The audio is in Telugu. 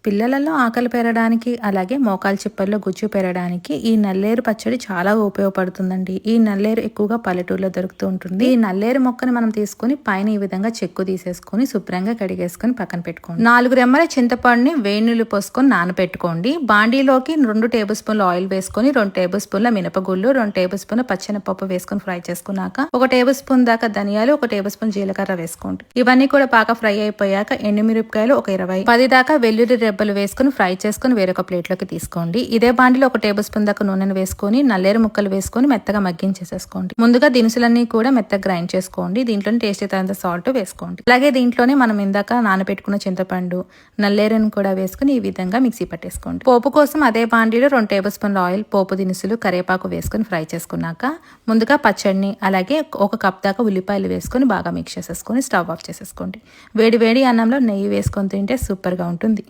పిల్లలలో ఆకలి పెరగడానికి అలాగే మోకాలు చిప్పల్లో గుజ్జు పెరగడానికి ఈ నల్లేరు పచ్చడి చాలా ఉపయోగపడుతుందండి. ఈ నల్లేరు ఎక్కువగా పల్లెటూరులో దొరుకుతూ ఉంటుంది. ఈ నల్లేరు మొక్కని మనం తీసుకుని పైన ఈ విధంగా చెక్కు తీసేసుకుని శుభ్రంగా కడిగేసుకుని పక్కన పెట్టుకోండి. 4 రెమ్మల చింతపండుని వేడి నీళ్లు పోసుకొని నానబెట్టుకోండి. బాండీలోకి 2 టేబుల్ స్పూన్ల ఆయిల్ వేసుకొని 2 టేబుల్ స్పూన్ల మినపగుళ్ళు 2 టేబుల్ స్పూన్ల పచ్చెనపప్పు వేసుకొని ఫ్రై చేసుకున్నాక 1 టేబుల్ స్పూన్ దాకా ధనియాలు 1 టేబుల్ స్పూన్ జీలకర్ర వేసుకోండి. ఇవన్నీ కూడా బాగా ఫ్రై అయిపోయాక ఎండుమిరపకాయలు ఒక 20 10 దాకా వెల్లుల్లి రెబ్బలు వేసుకుని ఫ్రై చేసుకుని వేరొక ప్లేట్లోకి తీసుకోండి. ఇదే బాండిలో 1 టేబుల్ స్పూన్ దాకా నూనెను వేసుకొని నల్లేరు ముక్కలు వేసుకొని మెత్తగా మగ్గించేసేసుకోండి. ముందుగా దినుసులన్నీ కూడా మెత్తగా గ్రైండ్ చేసుకోండి. దీంట్లోనే టేస్ట్ తగినంత సాల్ట్ వేసుకోండి. అలాగే దీంట్లోనే మనం ఇందాక నానబెట్టుకున్న చింతపండు నల్లేరును కూడా వేసుకుని ఈ విధంగా మిక్సీ పట్టేసుకోండి. పోపు కోసం అదే బాండిలో 2 టేబుల్ స్పూన్ల ఆయిల్, పోపు దినుసులు, కరివేపాకు వేసుకుని ఫ్రై చేసుకున్నాక ముందుగా పచ్చడిని అలాగే 1 కప్ దాకా ఉల్లిపాయలు వేసుకొని బాగా మిక్స్ చేసేసుకొని స్టవ్ ఆఫ్ చేసేసుకోండి. వేడి వేడి అన్నంలో నెయ్యి వేసుకొని తింటే సూపర్గా ఉంటుంది.